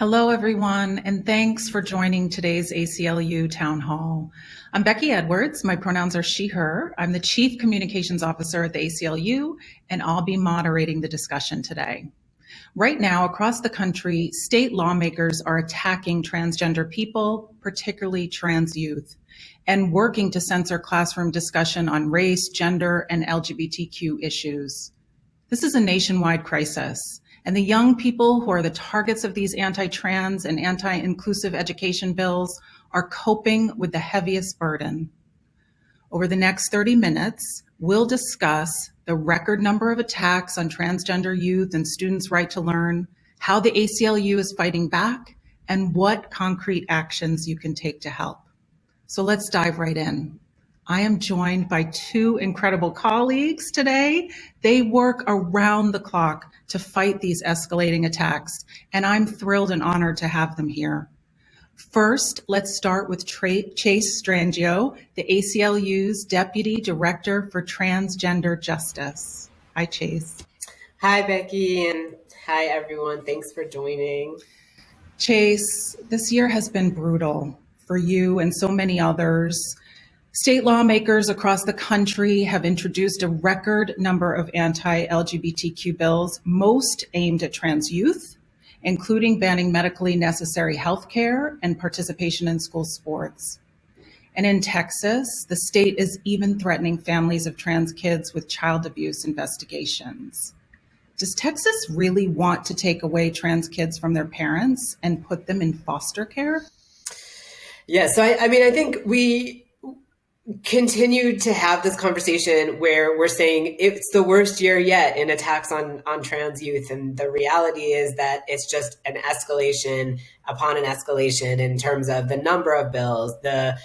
Hello, everyone, and thanks for joining today's ACLU Town Hall. I'm Becky Edwards. My pronouns are she, her. I'm the Chief Communications Officer at the ACLU, and I'll be moderating the discussion today. Right now, across the country, state lawmakers are attacking transgender people, particularly trans youth, and working to censor classroom discussion on race, gender, and LGBTQ issues. This is a nationwide crisis, and the young people who are the targets of these anti-trans and anti-inclusive education bills are coping with the heaviest burden. Over the next 30 minutes, we'll discuss the record number of attacks on transgender youth and students' right to learn, how the ACLU is fighting back, and what concrete actions you can take to help. So let's dive right in. I am joined by two incredible colleagues today. They work around the clock to fight these escalating attacks, and I'm thrilled and honored to have them here. First, let's start with Chase Strangio, the ACLU's Deputy Director for Transgender Justice. Hi, Chase. Hi, Becky, and hi, everyone. Thanks for joining. Chase, this year has been brutal for you and so many others. State lawmakers across the country have introduced a record number of anti-LGBTQ bills, most aimed at trans youth, including banning medically necessary health care and participation in school sports. And in Texas, the state is even threatening families of trans kids with child abuse investigations. Does Texas really want to take away trans kids from their parents and put them in foster care? Yeah, so I think we continue to have this conversation where we're saying it's the worst year yet in attacks on trans youth. And the reality is that it's just an escalation upon an escalation in terms of the number of bills, the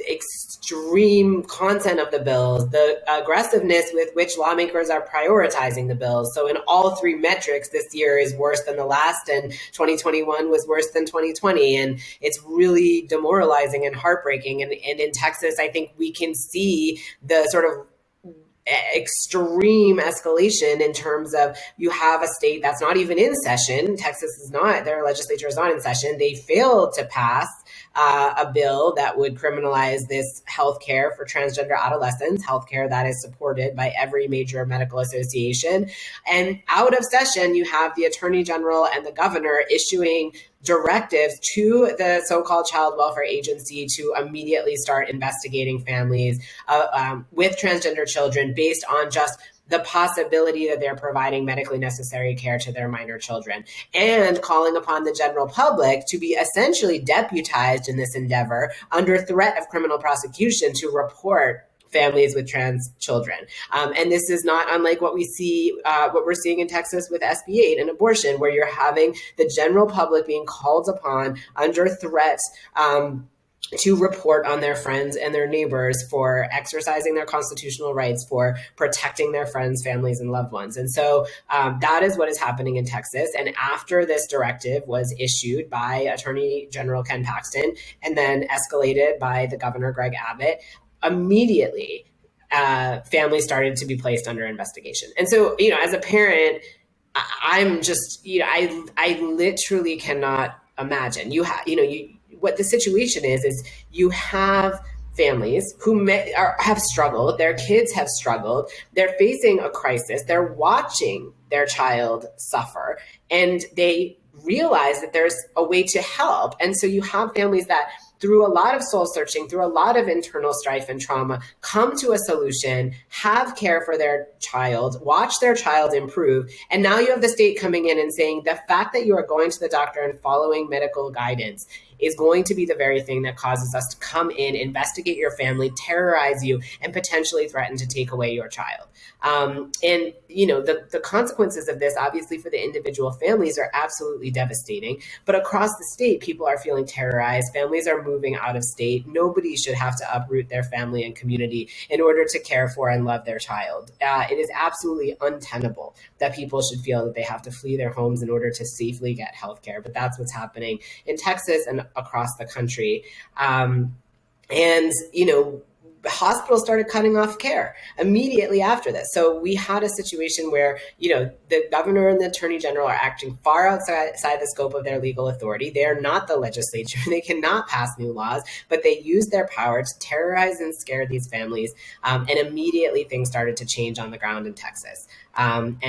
extreme content of the bills, the aggressiveness with which lawmakers are prioritizing the bills. So in all three metrics, this year is worse than the last, and 2021 was worse than 2020. And it's really demoralizing and heartbreaking. And in Texas, I think we can see the sort of extreme escalation in terms of you have a state that's not even in session. Texas is not, their legislature is not in session. They failed to pass a bill that would criminalize this healthcare for transgender adolescents, healthcare that is supported by every major medical association. And out of session, you have the Attorney General and the governor issuing directives to the so-called Child Welfare Agency to immediately start investigating families with transgender children based on just the possibility that they're providing medically necessary care to their minor children, and calling upon the general public to be essentially deputized in this endeavor under threat of criminal prosecution to report families with trans children. And this is not unlike what we're seeing in Texas with SB 8 and abortion, where you're having the general public being called upon under threat to report on their friends and their neighbors for exercising their constitutional rights, for protecting their friends, families, and loved ones. And so that is what is happening in Texas. And after this directive was issued by Attorney General Ken Paxton and then escalated by the Governor Greg Abbott, immediately families started to be placed under investigation. And so, as a parent, I'm just, I literally cannot imagine. What the situation is you have families who have struggled, their kids have struggled, they're facing a crisis, they're watching their child suffer, and they realize that there's a way to help. And so you have families that, through a lot of soul searching, through a lot of internal strife and trauma, come to a solution, have care for their child, watch their child improve. And now you have the state coming in and saying the fact that you are going to the doctor and following medical guidance is going to be the very thing that causes us to come in, investigate your family, terrorize you, and potentially threaten to take away your child. And the consequences of this, obviously, for the individual families are absolutely devastating. But across the state, people are feeling terrorized. Families are moving out of state. Nobody should have to uproot their family and community in order to care for and love their child. It is absolutely untenable that people should feel that they have to flee their homes in order to safely get health care. But that's what's happening in Texas and across the country. And hospitals started cutting off care immediately after this. So we had a situation where, the governor and the attorney general are acting far outside the scope of their legal authority. They are not the legislature. They cannot pass new laws, but they use their power to terrorize and scare these families. And immediately things started to change on the ground in Texas. And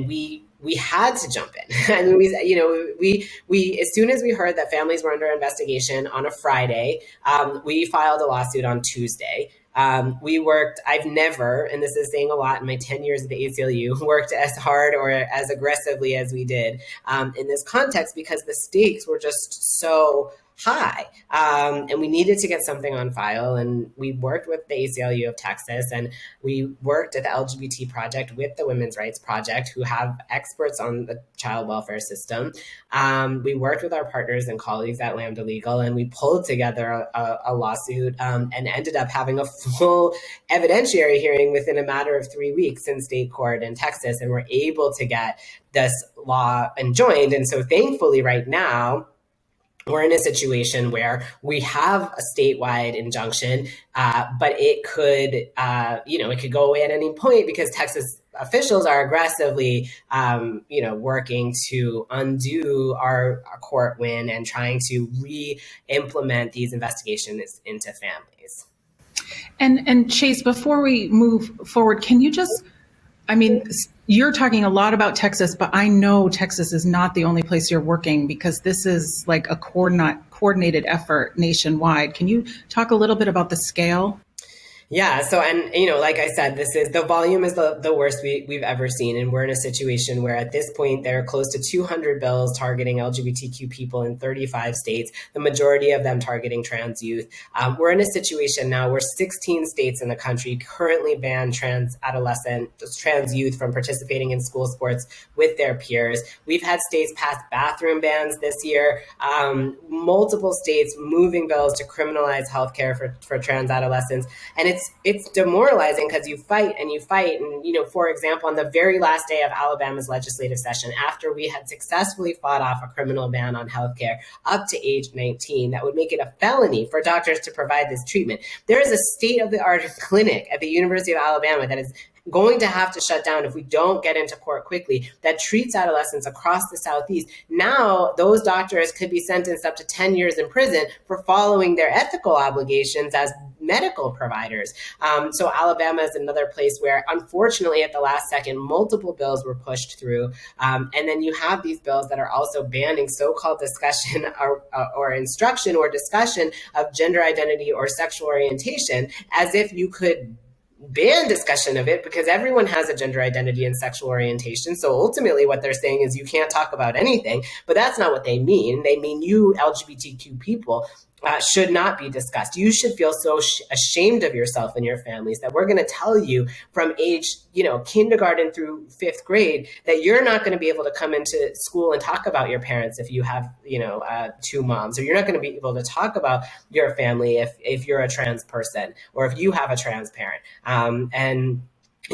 we had to jump in. And we as soon as we heard that families were under investigation on a Friday, we filed a lawsuit on Tuesday. I've never, and this is saying a lot in my 10 years at the ACLU, worked as hard or as aggressively as we did in this context, because the stakes were just so high. And we needed to get something on file. And we worked with the ACLU of Texas, and we worked at the LGBT Project with the Women's Rights Project, who have experts on the child welfare system. We worked with our partners and colleagues at Lambda Legal, and we pulled together a lawsuit and ended up having a full evidentiary hearing within a matter of 3 weeks in state court in Texas. And we're able to get this law enjoined. And so thankfully right now, we're in a situation where we have a statewide injunction, but it could, it could go away at any point, because Texas officials are aggressively, working to undo our court win and trying to re-implement these investigations into families. And Chase, before we move forward, can you just, you're talking a lot about Texas, but I know Texas is not the only place you're working, because this is like a coordinated effort nationwide. Can you talk a little bit about the scale? Yeah. So, and, like I said, the volume is the worst we've ever seen. And we're in a situation where at this point, there are close to 200 bills targeting LGBTQ people in 35 states, the majority of them targeting trans youth. We're in a situation now where 16 states in the country currently ban trans youth from participating in school sports with their peers. We've had states pass bathroom bans this year, multiple states moving bills to criminalize healthcare for trans adolescents. And it's demoralizing, because you fight. And, for example, on the very last day of Alabama's legislative session, after we had successfully fought off a criminal ban on healthcare up to age 19, that would make it a felony for doctors to provide this treatment. There is a state-of-the-art clinic at the University of Alabama that is going to have to shut down if we don't get into court quickly, that treats adolescents across the Southeast. Now, those doctors could be sentenced up to 10 years in prison for following their ethical obligations as medical providers. So Alabama is another place where, unfortunately, at the last second, multiple bills were pushed through. And then you have these bills that are also banning so-called discussion or instruction or discussion of gender identity or sexual orientation, as if you could ban discussion of it, because everyone has a gender identity and sexual orientation. So ultimately what they're saying is you can't talk about anything, but that's not what they mean. They mean you LGBTQ people should not be discussed. You should feel so ashamed of yourself and your families that we're going to tell you from age, kindergarten through 5th grade, that you're not going to be able to come into school and talk about your parents if you have, 2 moms, or you're not going to be able to talk about your family if you're a trans person, or if you have a trans parent. And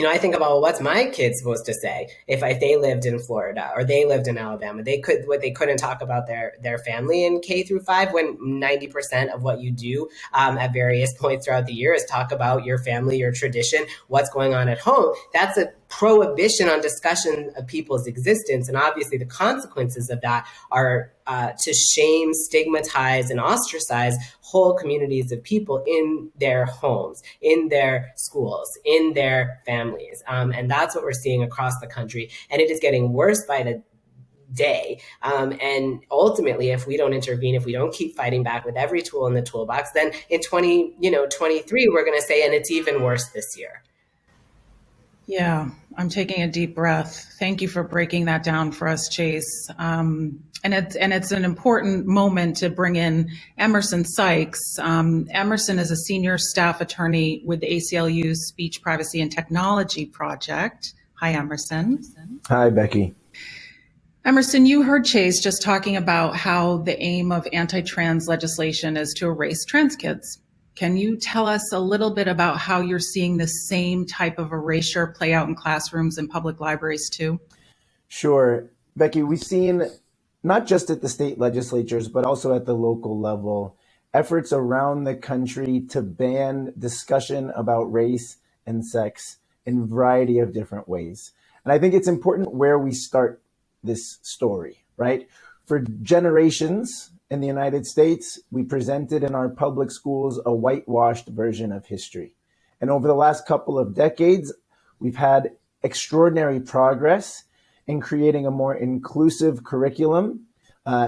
I think about, well, what's my kid supposed to say if they lived in Florida or they lived in Alabama? They couldn't talk about their family in K through 5, when 90% of what you do at various points throughout the year is talk about your family, your tradition, what's going on at home. That's a prohibition on discussion of people's existence. And obviously the consequences of that are to shame, stigmatize, and ostracize whole communities of people in their homes, in their schools, in their families. And that's what we're seeing across the country. And it is getting worse by the day. And ultimately, if we don't intervene, if we don't keep fighting back with every tool in the toolbox, then in 2023, we're going to say, and it's even worse this year. Yeah, I'm taking a deep breath. Thank you for breaking that down for us, Chase. And it's an important moment to bring in Emerson Sykes. Emerson is a senior staff attorney with the ACLU's Speech, Privacy, and Technology Project. Hi, Emerson. Hi, Becky. Emerson, you heard Chase just talking about how the aim of anti-trans legislation is to erase trans kids. Can you tell us a little bit about how you're seeing the same type of erasure play out in classrooms and public libraries too? Sure. Becky, we've seen not just at the state legislatures, but also at the local level, efforts around the country to ban discussion about race and sex in a variety of different ways. And I think it's important where we start this story, right? For generations in the United States, we presented in our public schools a whitewashed version of history. And over the last couple of decades, we've had extraordinary progress in creating a more inclusive curriculum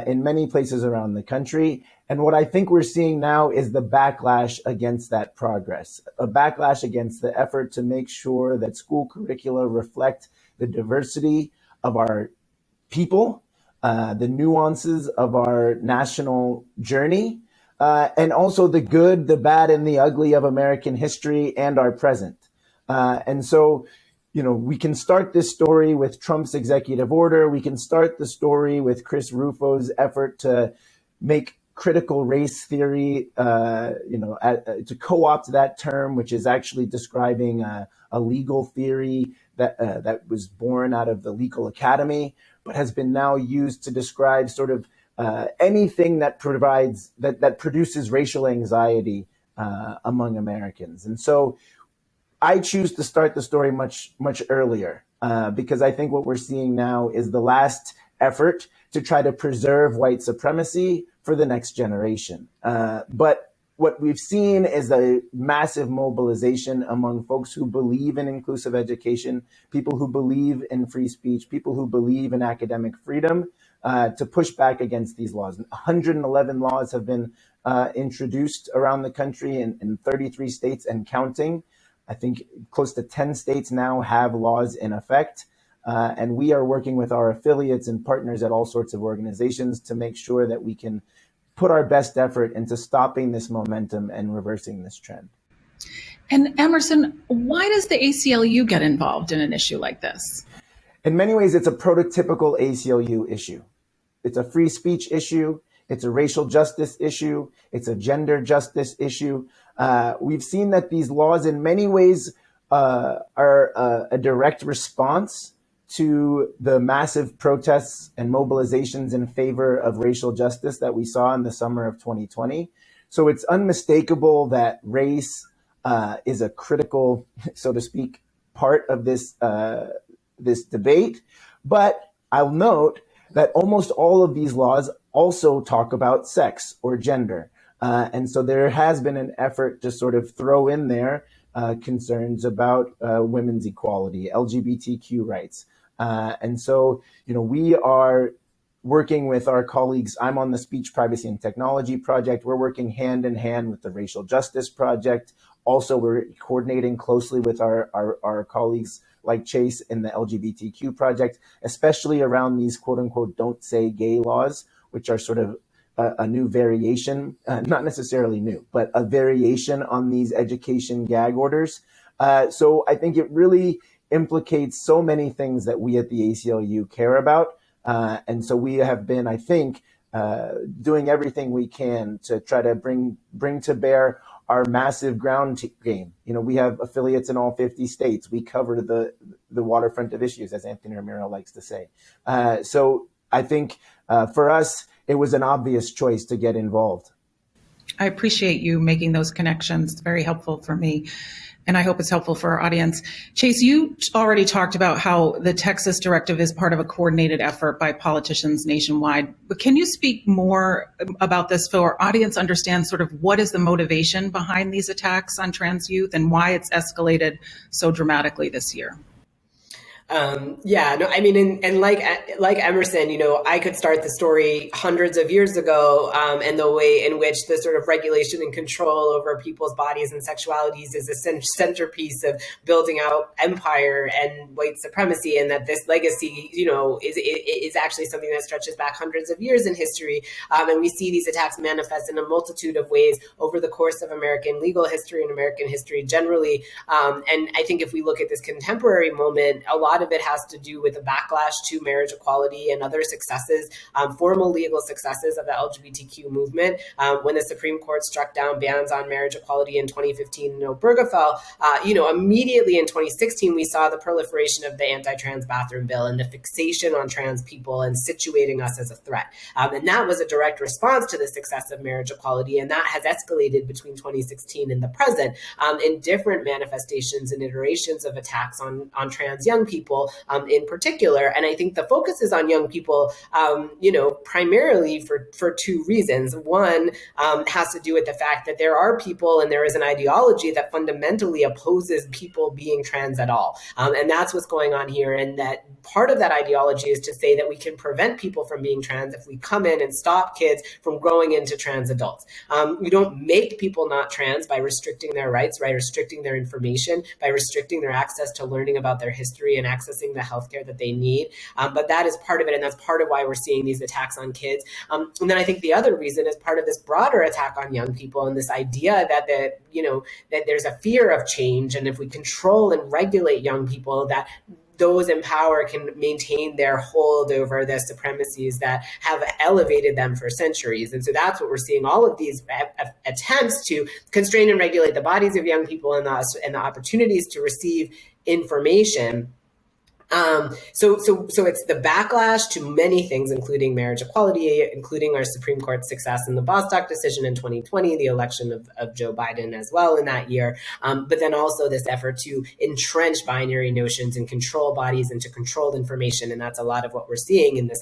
in many places around the country. And what I think we're seeing now is the backlash against that progress, a backlash against the effort to make sure that school curricula reflect the diversity of our people, the nuances of our national journey, and also the good, the bad, and the ugly of American history and our present. And so, we can start this story with Trump's executive order. We can start the story with Chris Rufo's effort to make critical race theory, to co-opt that term, which is actually describing a legal theory that was born out of the Legal Academy, but has been now used to describe sort of anything that produces racial anxiety among Americans. And so I choose to start the story much earlier because I think what we're seeing now is the last effort to try to preserve white supremacy for the next generation. But what we've seen is a massive mobilization among folks who believe in inclusive education, people who believe in free speech, people who believe in academic freedom, to push back against these laws. 111 laws have been introduced around the country in 33 states and counting. I think close to 10 states now have laws in effect. And we are working with our affiliates and partners at all sorts of organizations to make sure that we can put our best effort into stopping this momentum and reversing this trend. And Emerson, why does the ACLU get involved in an issue like this? In many ways, it's a prototypical ACLU issue. It's a free speech issue. It's a racial justice issue. It's a gender justice issue. We've seen that these laws in many ways are a direct response to the massive protests and mobilizations in favor of racial justice that we saw in the summer of 2020. So it's unmistakable that race is a critical, so to speak, part of this debate. But I'll note that almost all of these laws also talk about sex or gender. And so there has been an effort to sort of throw in there concerns about women's equality, LGBTQ rights. And so, we are working with our colleagues. I'm on the Speech, Privacy, and Technology Project. We're working hand in hand with the Racial Justice Project. Also, we're coordinating closely with our colleagues like Chase in the LGBTQ Project, especially around these quote unquote don't say gay laws, which are sort of a new variation, not necessarily new, but a variation on these education gag orders. So I think it really implicates so many things that we at the ACLU care about. And so we have been, I think, doing everything we can to try to bring to bear our massive ground game. We have affiliates in all 50 states. We cover the waterfront of issues, as Anthony Ramiro likes to say. So I think for us, it was an obvious choice to get involved. I appreciate you making those connections. It's very helpful for me, and I hope it's helpful for our audience. Chase, you already talked about how the Texas directive is part of a coordinated effort by politicians nationwide. But can you speak more about this so our audience understands sort of what is the motivation behind these attacks on trans youth and why it's escalated so dramatically this year? And like Emerson, I could start the story hundreds of years ago, and the way in which the sort of regulation and control over people's bodies and sexualities is a centerpiece of building out empire and white supremacy, and that this legacy, is actually something that stretches back hundreds of years in history. And we see these attacks manifest in a multitude of ways over the course of American legal history and American history generally. And I think if we look at this contemporary moment, a lot lot of it has to do with the backlash to marriage equality and other successes, formal legal successes of the LGBTQ movement. When the Supreme Court struck down bans on marriage equality in 2015 in Obergefell, immediately in 2016, we saw the proliferation of the anti-trans bathroom bill and the fixation on trans people and situating us as a threat. And that was a direct response to the success of marriage equality. And that has escalated between 2016 and the present in different manifestations and iterations of attacks on trans young people in particular. And I think the focus is on young people, primarily for two reasons. One has to do with the fact that there are people and there is an ideology that fundamentally opposes people being trans at all. And that's what's going on here. And that part of that ideology is to say that we can prevent people from being trans if we come in and stop kids from growing into trans adults. We don't make people not trans by restricting their rights, by restricting their information, by restricting their access to learning about their history and accessing the healthcare that they need. But that is part of it. And that's part of why we're seeing these attacks on kids. And then I think the other reason is part of this broader attack on young people and this idea that there's a fear of change. And if we control and regulate young people, that those in power can maintain their hold over the supremacies that have elevated them for centuries. And so that's what we're seeing, all of these attempts to constrain and regulate the bodies of young people and the opportunities to receive information. So it's the backlash to many things, including marriage equality, including our Supreme Court success in the Bostock decision in 2020, the election of Joe Biden as well in that year. But then also this effort to entrench binary notions and control bodies and to control information. And that's a lot of what we're seeing in this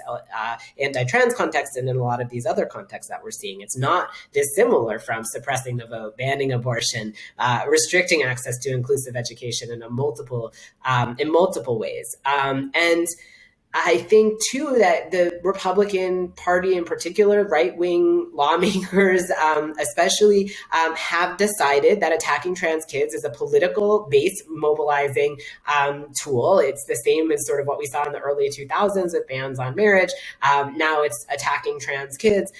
anti-trans context and in a lot of these other contexts that we're seeing. It's not dissimilar from suppressing the vote, banning abortion, restricting access to inclusive education in multiple ways. And I think, too, that the Republican Party in particular, right-wing lawmakers especially, have decided that attacking trans kids is a political base mobilizing tool. It's the same as sort of what we saw in the early 2000s with bans on marriage. Now it's attacking trans kids.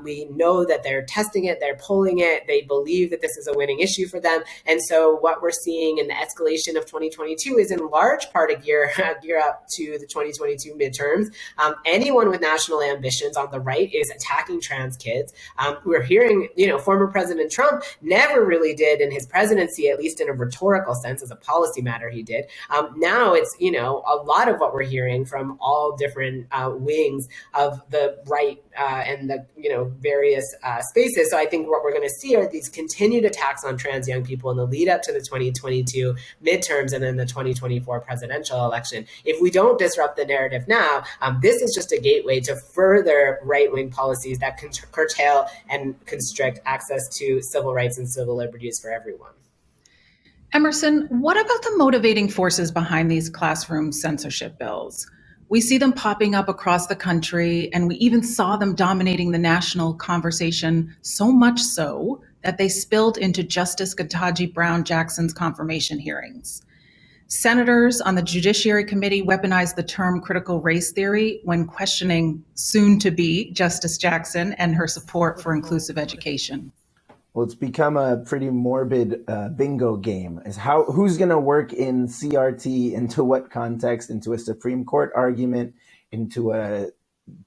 We know that they're testing it, they're polling it, they believe that this is a winning issue for them. And so what we're seeing in the escalation of 2022 is in large part a gear up to the 2022 midterms. Anyone with national ambitions on the right is attacking trans kids. We're hearing, former President Trump never really did in his presidency, at least in a rhetorical sense, as a policy matter he did. Now it's, a lot of what we're hearing from all different wings of the right and the, various spaces. So I think what we're going to see are these continued attacks on trans young people in the lead up to the 2022 midterms and then the 2024 presidential election. If we don't disrupt the narrative now, this is just a gateway to further right-wing policies that can curtail and constrict access to civil rights and civil liberties for everyone. Emerson, what about the motivating forces behind these classroom censorship bills? We see them popping up across the country, and we even saw them dominating the national conversation, so much so that they spilled into Justice Ketanji Brown Jackson's confirmation hearings. Senators on the Judiciary Committee weaponized the term critical race theory when questioning soon-to-be Justice Jackson and her support for inclusive education. Well, it's become a pretty morbid bingo game. Is who's going to work in CRT into what context, into a Supreme Court argument, into a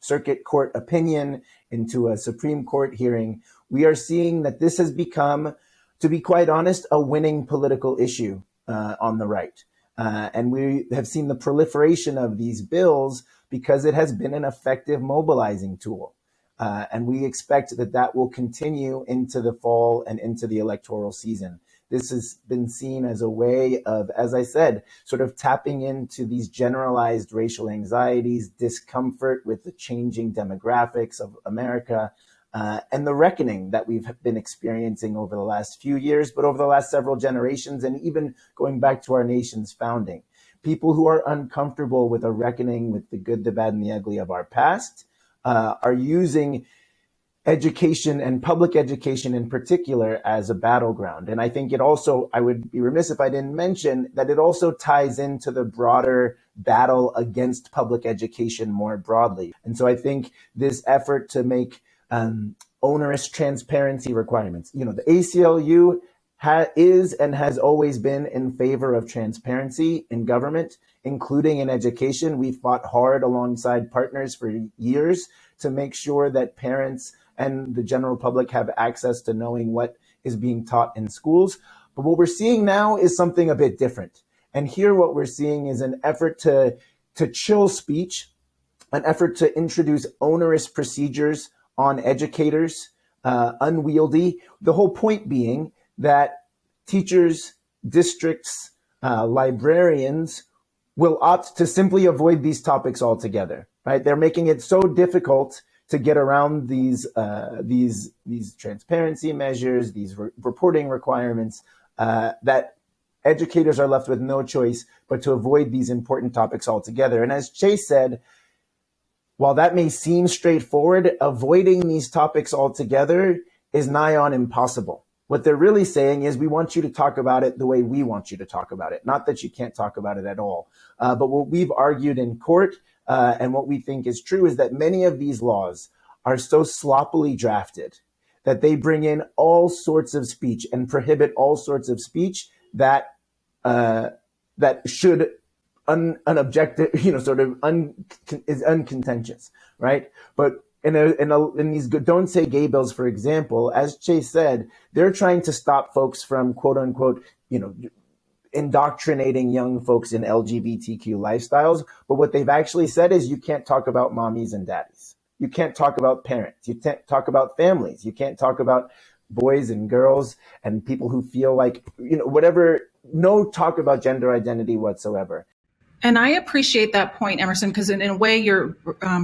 circuit court opinion, into a Supreme Court hearing. We are seeing that this has become, to be quite honest, a winning political issue on the right. And we have seen the proliferation of these bills because it has been an effective mobilizing tool. And we expect that will continue into the fall and into the electoral season. This has been seen as a way of, as I said, sort of tapping into these generalized racial anxieties, discomfort with the changing demographics of America, and the reckoning that we've been experiencing over the last few years, but over the last several generations, and even going back to our nation's founding. People who are uncomfortable with a reckoning with the good, the bad, and the ugly of our past are using education and public education in particular as a battleground. And I think it also, I would be remiss if I didn't mention that it also ties into the broader battle against public education more broadly. And so I think this effort to make onerous transparency requirements, the ACLU is and has always been in favor of transparency in government, including in education. We fought hard alongside partners for years to make sure that parents and the general public have access to knowing what is being taught in schools. But what we're seeing now is something a bit different. And here what we're seeing is an effort to chill speech, an effort to introduce onerous procedures on educators, unwieldy. The whole point being that teachers, districts, librarians will opt to simply avoid these topics altogether, right? They're making it so difficult to get around these transparency measures, these reporting requirements, that educators are left with no choice but to avoid these important topics altogether. And as Chase said, while that may seem straightforward, avoiding these topics altogether is nigh on impossible. What they're really saying is, we want you to talk about it the way we want you to talk about it. Not that you can't talk about it at all. But what we've argued in court, and what we think is true, is that many of these laws are so sloppily drafted that they bring in all sorts of speech and prohibit all sorts of speech that should unobjective, is uncontentious, right? But in these Don't Say Gay bills, for example, as Chase said, they're trying to stop folks from, quote unquote, indoctrinating young folks in LGBTQ lifestyles. But what they've actually said is, you can't talk about mommies and daddies. You can't talk about parents. You can't talk about families. You can't talk about boys and girls and people who feel like, whatever, no talk about gender identity whatsoever. And I appreciate that point, Emerson, because in a way you're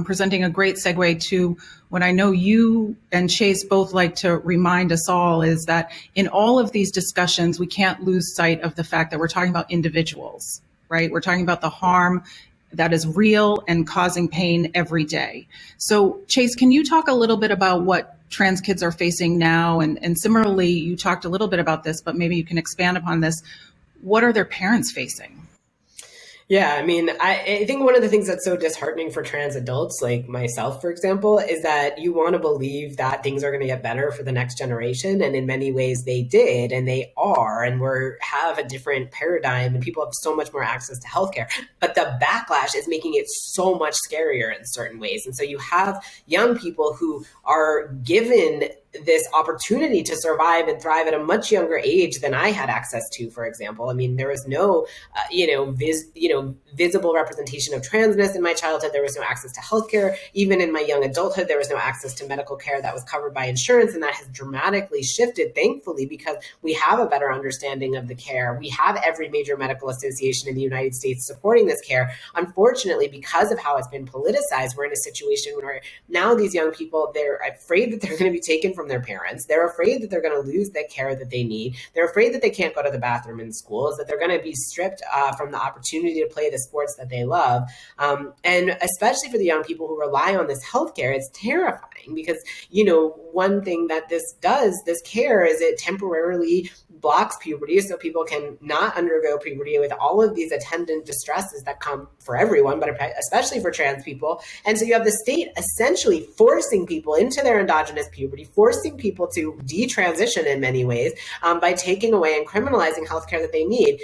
presenting a great segue to what I know you and Chase both like to remind us all, is that in all of these discussions, we can't lose sight of the fact that we're talking about individuals, right? We're talking about the harm that is real and causing pain every day. So Chase, can you talk a little bit about what trans kids are facing now? And similarly, you talked a little bit about this, but maybe you can expand upon this. What are their parents facing? Yeah, I mean, I think one of the things that's so disheartening for trans adults like myself, for example, is that you want to believe that things are going to get better for the next generation. And in many ways they did, and they are, and have a different paradigm, and people have so much more access to healthcare. But the backlash is making it so much scarier in certain ways. And so you have young people who are given this opportunity to survive and thrive at a much younger age than I had access to, for example. I mean, there was no, visible representation of transness in my childhood. There was no access to healthcare. Even in my young adulthood, there was no access to medical care that was covered by insurance. And that has dramatically shifted, thankfully, because we have a better understanding of the care. We have every major medical association in the United States supporting this care. Unfortunately, because of how it's been politicized, we're in a situation where now these young people, they're afraid that they're going to be taken from their parents. They're afraid that they're going to lose the care that they need. They're afraid that they can't go to the bathroom in schools, that they're going to be stripped from the opportunity to play the sports that they love. And especially for the young people who rely on this healthcare, it's terrifying because, one thing that this care is it temporarily blocks puberty so people can not undergo puberty with all of these attendant distresses that come for everyone, but especially for trans people. And so you have the state essentially forcing people into their endogenous puberty, forcing people to detransition in many ways by taking away and criminalizing healthcare that they need.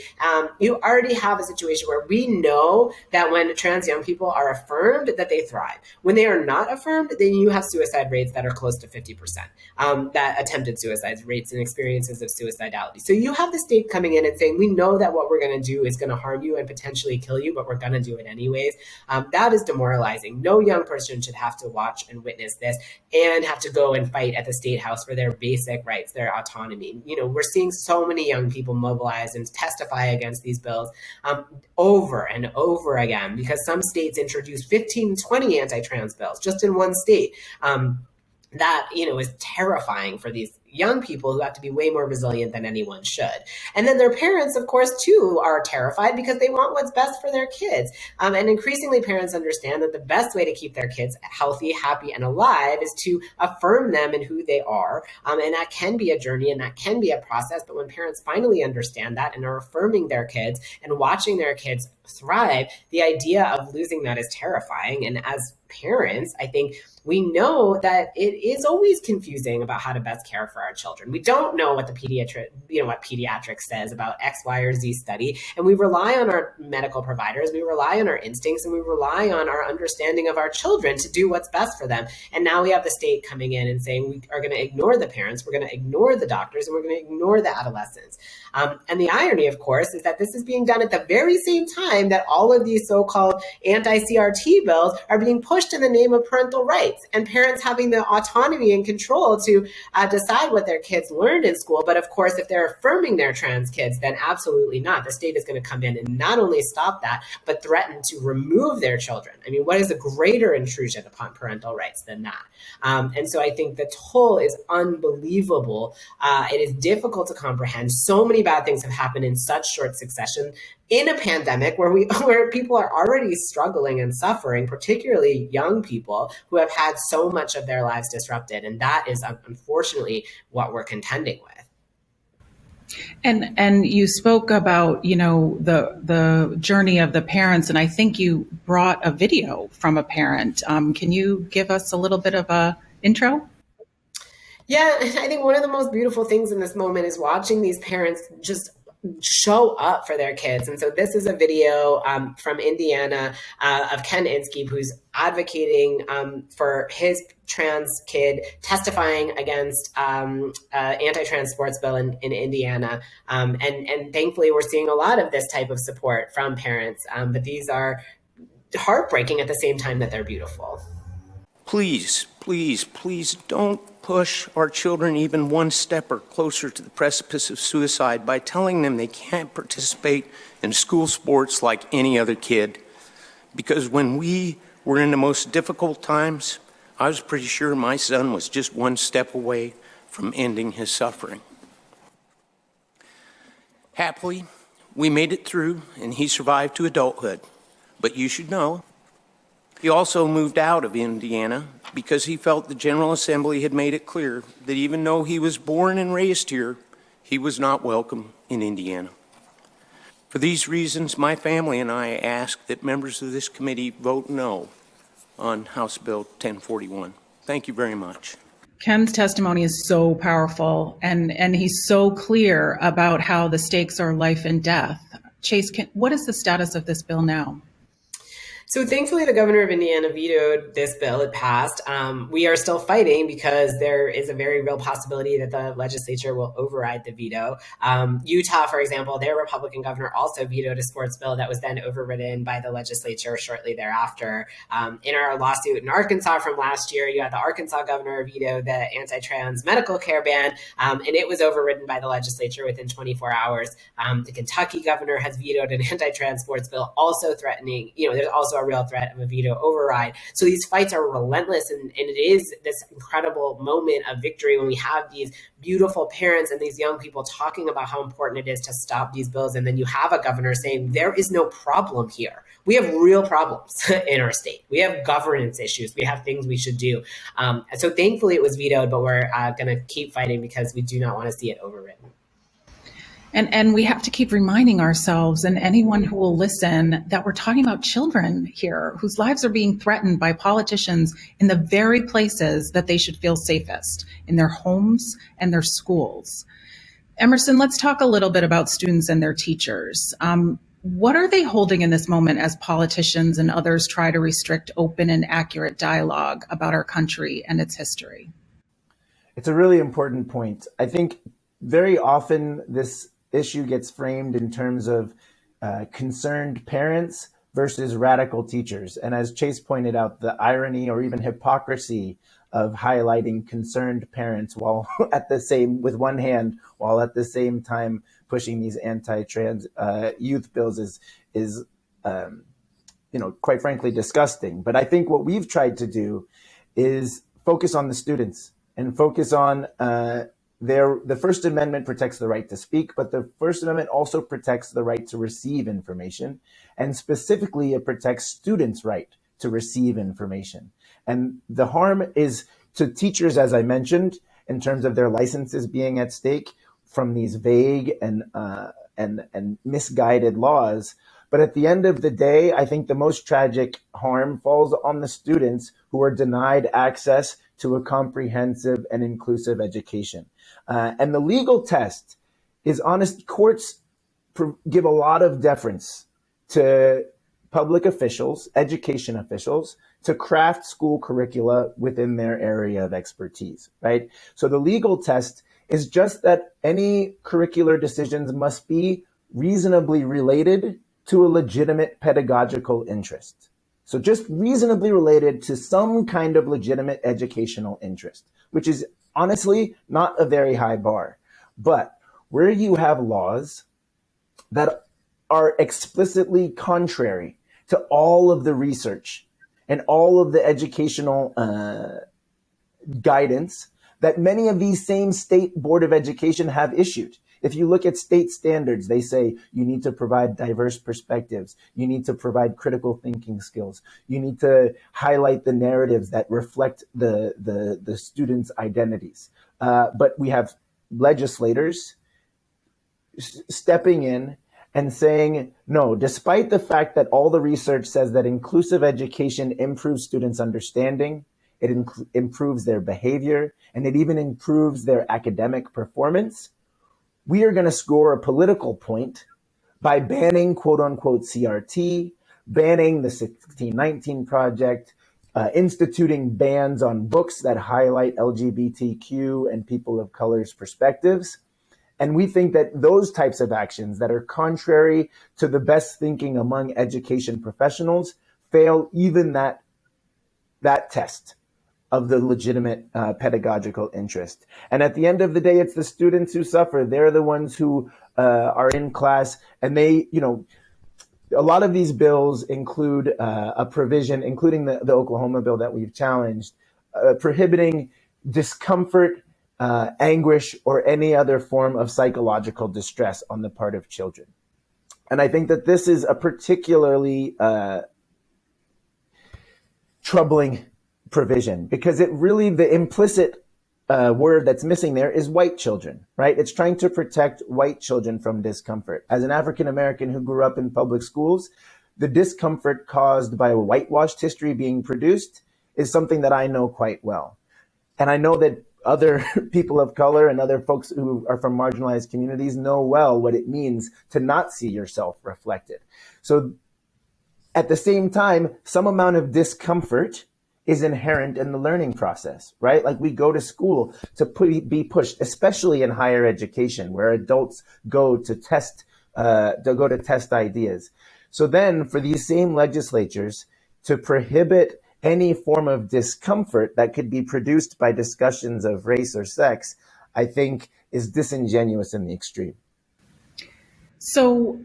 You already have a situation where we know that when trans young people are affirmed, that they thrive. When they are not affirmed, then you have suicide rates that are close to 50%, that attempted suicide rates and experiences of suicidality. So you have the state coming in and saying, we know that what we're going to do is going to harm you and potentially kill you, but we're going to do it anyways. That is demoralizing. No young person should have to watch and witness this and have to go and fight at the state house for their basic rights, their autonomy. We're seeing so many young people mobilize and testify against these bills over and over again, because some states introduced 15, 20 anti-trans bills just in one state. That, is terrifying for these young people who have to be way more resilient than anyone should. And then their parents, of course, too, are terrified because they want what's best for their kids. And increasingly, parents understand that the best way to keep their kids healthy, happy, and alive is to affirm them in who they are. And that can be a journey and that can be a process. But when parents finally understand that and are affirming their kids and watching their kids thrive, the idea of losing that is terrifying. And as parents, I think we know that it is always confusing about how to best care for for our children. We don't know what the pediatrics says about X, Y, or Z study, and we rely on our medical providers, we rely on our instincts, and we rely on our understanding of our children to do what's best for them. And now we have the state coming in and saying we are going to ignore the parents, we're going to ignore the doctors, and we're going to ignore the adolescents. And the irony, of course, is that this is being done at the very same time that all of these so-called anti-CRT bills are being pushed in the name of parental rights and parents having the autonomy and control to decide what their kids learned in school. But of course, if they're affirming their trans kids, then absolutely not. The state is going to come in and not only stop that, but threaten to remove their children. I mean, what is a greater intrusion upon parental rights than that? And so I think the toll is unbelievable. It is difficult to comprehend. So many bad things have happened in such short succession in a pandemic where people are already struggling and suffering, particularly young people who have had so much of their lives disrupted. And that is unfortunately what we're contending with. And you spoke about, the journey of the parents, and I think you brought a video from a parent. Can you give us a little bit of a intro? Yeah, I think one of the most beautiful things in this moment is watching these parents just show up for their kids. And so this is a video from Indiana of Ken Inskeep, who's advocating for his trans kid, testifying against anti-trans sports bill in Indiana. And thankfully, we're seeing a lot of this type of support from parents. But these are heartbreaking at the same time that they're beautiful. Please, please, please don't push our children even one step or closer to the precipice of suicide by telling them they can't participate in school sports like any other kid. Because when we were in the most difficult times, I was pretty sure my son was just one step away from ending his suffering. Happily, we made it through and he survived to adulthood. But you should know, he also moved out of Indiana because he felt the General Assembly had made it clear that even though he was born and raised here, he was not welcome in Indiana. For these reasons, my family and I ask that members of this committee vote no on House Bill 1041. Thank you very much. Ken's testimony is so powerful, and he's so clear about how the stakes are life and death. Chase, what is the status of this bill now? So thankfully, the governor of Indiana vetoed this bill. It passed. We are still fighting because there is a very real possibility that the legislature will override the veto. Utah, for example, their Republican governor also vetoed a sports bill that was then overridden by the legislature shortly thereafter. In our lawsuit in Arkansas from last year, you had the Arkansas governor veto the anti-trans medical care ban, and it was overridden by the legislature within 24 hours. The Kentucky governor has vetoed an anti-trans sports bill, also threatening, there's also a real threat of a veto override. So these fights are relentless, and it is this incredible moment of victory when we have these beautiful parents and these young people talking about how important it is to stop these bills. And then you have a governor saying there is no problem here. We have real problems in our state. We have governance issues. We have things we should do. So thankfully it was vetoed, but we're going to keep fighting because we do not want to see it overridden. And we have to keep reminding ourselves and anyone who will listen that we're talking about children here whose lives are being threatened by politicians in the very places that they should feel safest, in their homes and their schools. Emerson, let's talk a little bit about students and their teachers. What are they holding in this moment as politicians and others try to restrict open and accurate dialogue about our country and its history? It's a really important point. I think very often this issue gets framed in terms of concerned parents versus radical teachers. And as Chase pointed out, the irony or even hypocrisy of highlighting concerned parents while at the same time pushing these anti-trans youth bills is quite frankly disgusting. But I think what we've tried to do is focus on the students and focus on the First Amendment protects the right to speak, but the First Amendment also protects the right to receive information. And specifically, it protects students' right to receive information. And the harm is to teachers, as I mentioned, in terms of their licenses being at stake from these vague and misguided laws. But at the end of the day, I think the most tragic harm falls on the students who are denied access to a comprehensive and inclusive education. And the legal test is honest. Courts give a lot of deference to public officials, education officials, to craft school curricula within their area of expertise, right? So the legal test is just that any curricular decisions must be reasonably related to a legitimate pedagogical interest. So just reasonably related to some kind of legitimate educational interest, which is honestly not a very high bar. But where you have laws that are explicitly contrary to all of the research and all of the educational guidance that many of these same state board of education have issued. If you look at state standards, they say you need to provide diverse perspectives. You need to provide critical thinking skills. You need to highlight the narratives that reflect the students' identities. But we have legislators stepping in and saying, no, despite the fact that all the research says that inclusive education improves students' understanding, it improves their behavior, and it even improves their academic performance, we are going to score a political point by banning quote unquote CRT, banning the 1619 Project, instituting bans on books that highlight LGBTQ and people of color's perspectives. And we think that those types of actions that are contrary to the best thinking among education professionals fail even that test of the legitimate pedagogical interest. And at the end of the day, it's the students who suffer. They're the ones who are in class, and they, a lot of these bills include a provision, including the Oklahoma bill that we've challenged, prohibiting discomfort, anguish, or any other form of psychological distress on the part of children. And I think that this is a particularly troubling provision, because it really, the implicit word that's missing there is white children, right? It's trying to protect white children from discomfort. As an African American who grew up in public schools, the discomfort caused by a whitewashed history being produced is something that I know quite well. And I know that other people of color and other folks who are from marginalized communities know well what it means to not see yourself reflected. So at the same time, some amount of discomfort is inherent in the learning process, right? Like we go to school to be pushed, especially in higher education, where adults go to test ideas. So then for these same legislatures to prohibit any form of discomfort that could be produced by discussions of race or sex, I think is disingenuous in the extreme. So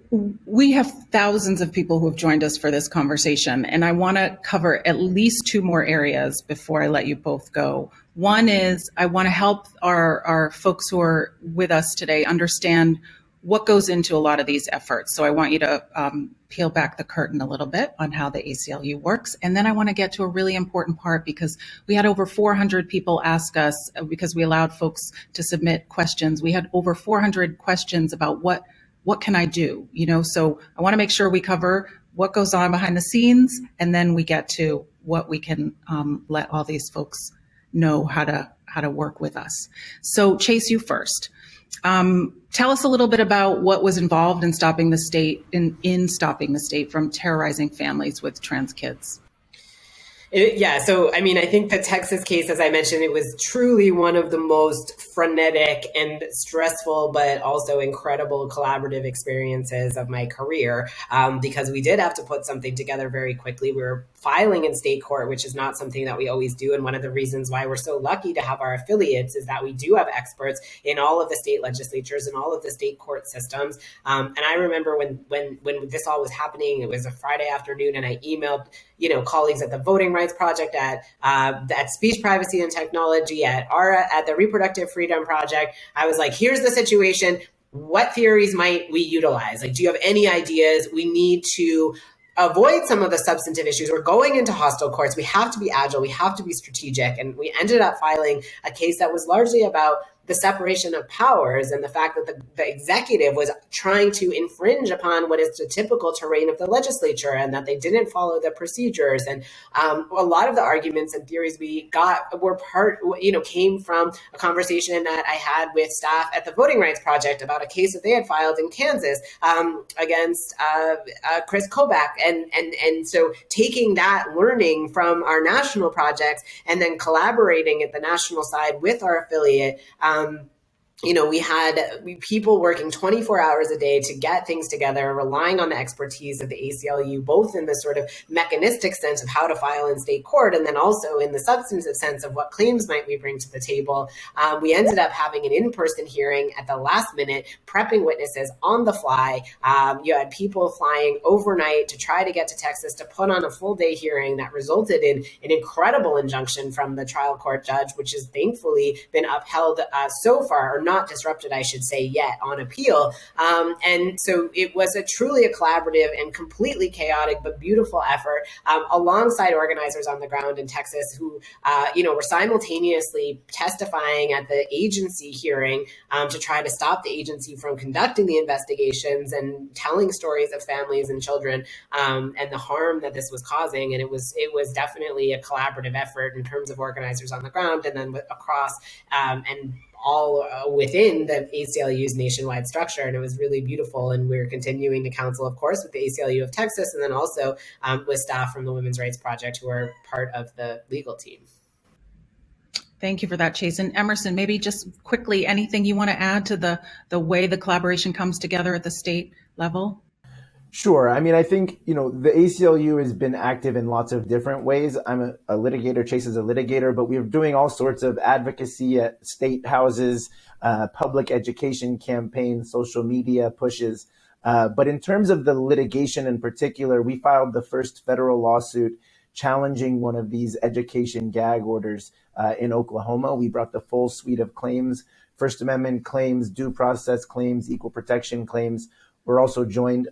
we have thousands of people who have joined us for this conversation, and I want to cover at least two more areas before I let you both go. One is I want to help our folks who are with us today understand what goes into a lot of these efforts. So I want you to peel back the curtain a little bit on how the ACLU works. And then I want to get to a really important part, because we had over 400 people ask us, because we allowed folks to submit questions. We had over 400 questions about what can I do? So I want to make sure we cover what goes on behind the scenes, and then we get to what we can let all these folks know how to work with us. So Chase, you first. Tell us a little bit about what was involved in stopping the state stopping the state from terrorizing families with trans kids. So I think the Texas case, as I mentioned, it was truly one of the most frenetic and stressful, but also incredible collaborative experiences of my career, because we did have to put something together very quickly. We were filing in state court, which is not something that we always do. And one of the reasons why we're so lucky to have our affiliates is that we do have experts in all of the state legislatures and all of the state court systems. And I remember when this all was happening, it was a Friday afternoon, and I emailed colleagues at the Voting Rights Project, at Speech Privacy and Technology, at the Reproductive Freedom Project. I was like, here's the situation. What theories might we utilize? Like, do you have any ideas? We need to avoid some of the substantive issues. We're going into hostile courts. We have to be agile. We have to be strategic. And we ended up filing a case that was largely about the separation of powers and the fact that the executive was trying to infringe upon what is the typical terrain of the legislature, and that they didn't follow the procedures. And a lot of the arguments and theories we got were came from a conversation that I had with staff at the Voting Rights Project about a case that they had filed in Kansas against Chris Kobach. And so taking that learning from our national projects and then collaborating at the national side with our affiliate, we had people working 24 hours a day to get things together, relying on the expertise of the ACLU, both in the sort of mechanistic sense of how to file in state court, and then also in the substantive sense of what claims might we bring to the table. We ended up having an in-person hearing at the last minute, prepping witnesses on the fly. You had people flying overnight to try to get to Texas to put on a full day hearing that resulted in an incredible injunction from the trial court judge, which has thankfully been upheld so far, or not disrupted, I should say, yet on appeal. And so it was truly a collaborative and completely chaotic but beautiful effort alongside organizers on the ground in Texas who, were simultaneously testifying at the agency hearing to try to stop the agency from conducting the investigations and telling stories of families and children and the harm that this was causing. And it was definitely a collaborative effort in terms of organizers on the ground and then across and all within the ACLU's nationwide structure. And it was really beautiful. And we're continuing to counsel, of course, with the ACLU of Texas, and then also with staff from the Women's Rights Project who are part of the legal team. Thank you for that, Chase. And Emerson, maybe just quickly, anything you want to add to the way the collaboration comes together at the state level? Sure. I mean, I think, the ACLU has been active in lots of different ways. I'm a litigator, Chase is a litigator, but we're doing all sorts of advocacy at state houses, public education campaigns, social media pushes. But in terms of the litigation in particular, we filed the first federal lawsuit challenging one of these education gag orders in Oklahoma. We brought the full suite of claims, First Amendment claims, due process claims, equal protection claims. We're also joined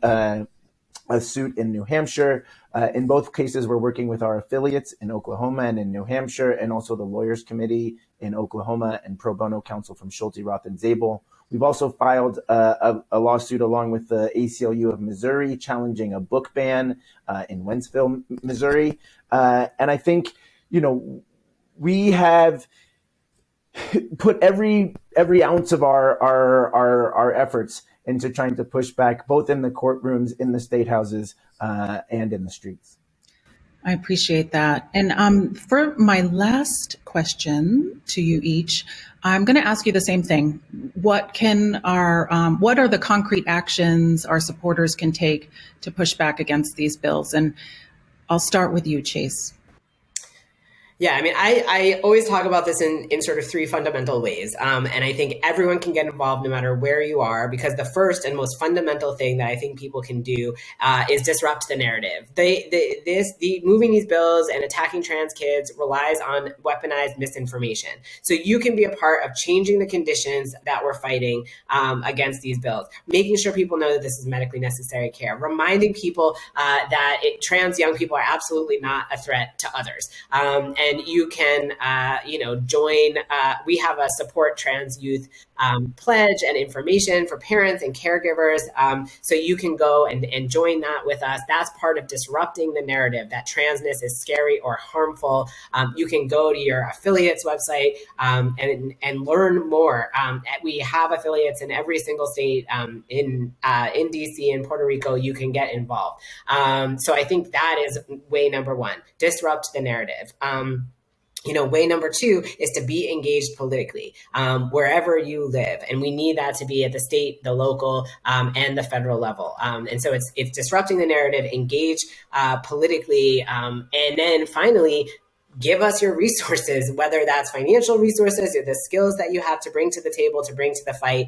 a suit in New Hampshire. In both cases, we're working with our affiliates in Oklahoma and in New Hampshire, and also the Lawyers Committee in Oklahoma and pro bono counsel from Schulte, Roth, and Zabel. We've also filed a lawsuit along with the ACLU of Missouri challenging a book ban in Wentzville, Missouri. And I think, we have put every ounce of our efforts into trying to push back both in the courtrooms, in the state houses, and in the streets. I appreciate that. And for my last question to you each, I'm going to ask you the same thing. What are the concrete actions our supporters can take to push back against these bills? And I'll start with you, Chase. Yeah, I mean, I always talk about this in sort of three fundamental ways. And I think everyone can get involved no matter where you are, because the first and most fundamental thing that I think people can do is disrupt the narrative. Moving these bills and attacking trans kids relies on weaponized misinformation. So you can be a part of changing the conditions that we're fighting against these bills, making sure people know that this is medically necessary care, reminding people that trans young people are absolutely not a threat to others. And you can, join. We have a support trans youth pledge and information for parents and caregivers. So you can go and join that with us. That's part of disrupting the narrative that transness is scary or harmful. You can go to your affiliate's website and learn more. We have affiliates in every single state. In DC and Puerto Rico, you can get involved. So I think that is way number one: disrupt the narrative. Way number two is to be engaged politically wherever you live. And we need that to be at the state, the local, and the federal level. And so it's disrupting the narrative, engage politically, and then finally, give us your resources, whether that's financial resources or the skills that you have to bring to the table, to bring to the fight.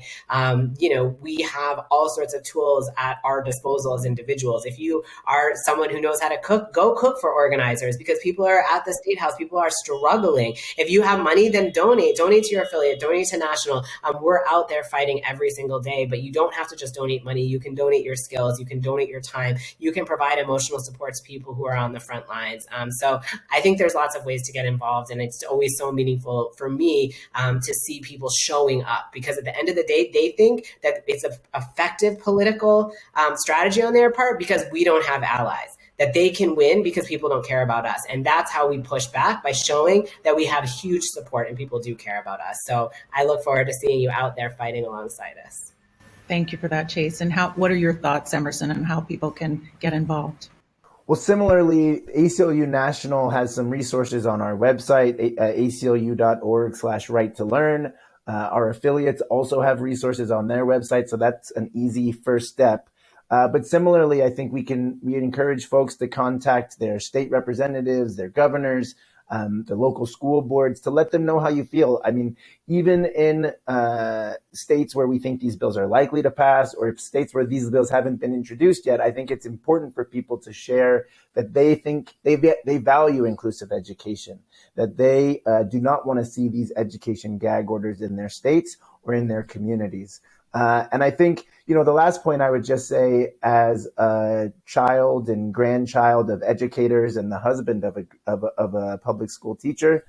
We have all sorts of tools at our disposal as individuals. If you are someone who knows how to cook, go cook for organizers, because people are at the State House, people are struggling. If you have money, then donate to your affiliate, donate to national. We're out there fighting every single day, but you don't have to just donate money. You can donate your skills, you can donate your time, you can provide emotional support to people who are on the front lines. So I think there's lots of ways to get involved. And it's always so meaningful for me to see people showing up, because at the end of the day, they think that it's an effective political strategy on their part because we don't have allies, that they can win because people don't care about us. And that's how we push back, by showing that we have huge support and people do care about us. So I look forward to seeing you out there fighting alongside us. Thank you for that, Chase. And what are your thoughts, Emerson, on how people can get involved? Well, similarly, ACLU National has some resources on our website, aclu.org/right to learn. Our affiliates also have resources on their website, so that's an easy first step. But similarly, I think we encourage folks to contact their state representatives, their governors, the local school boards, to let them know how you feel. I mean, even in states where we think these bills are likely to pass, or if states where these bills haven't been introduced yet, I think it's important for people to share that they think they value inclusive education, that they do not want to see these education gag orders in their states or in their communities. And I think, the last point I would just say, as a child and grandchild of educators and the husband of a public school teacher,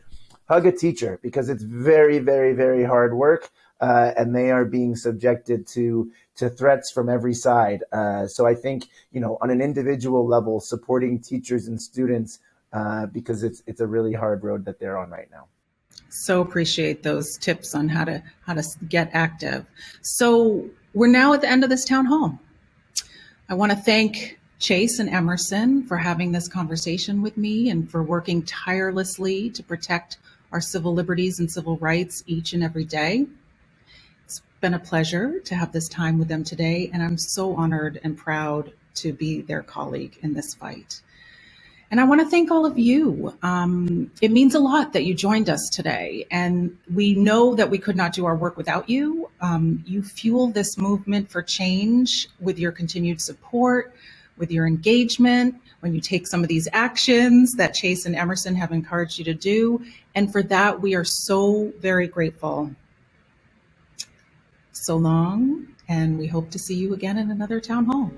hug a teacher, because it's very, very, very hard work. And they are being subjected to threats from every side. So I think, on an individual level, supporting teachers and students, because it's a really hard road that they're on right now. So appreciate those tips on how to get active. So we're now at the end of this town hall. I want to thank Chase and Emerson for having this conversation with me and for working tirelessly to protect our civil liberties and civil rights each and every day. It's been a pleasure to have this time with them today, and I'm so honored and proud to be their colleague in this fight. And I want to thank all of you. It means a lot that you joined us today, and we know that we could not do our work without you. You fuel this movement for change with your continued support, with your engagement, when you take some of these actions that Chase and Emerson have encouraged you to do. And for that, we are so very grateful. So long, and we hope to see you again in another town hall.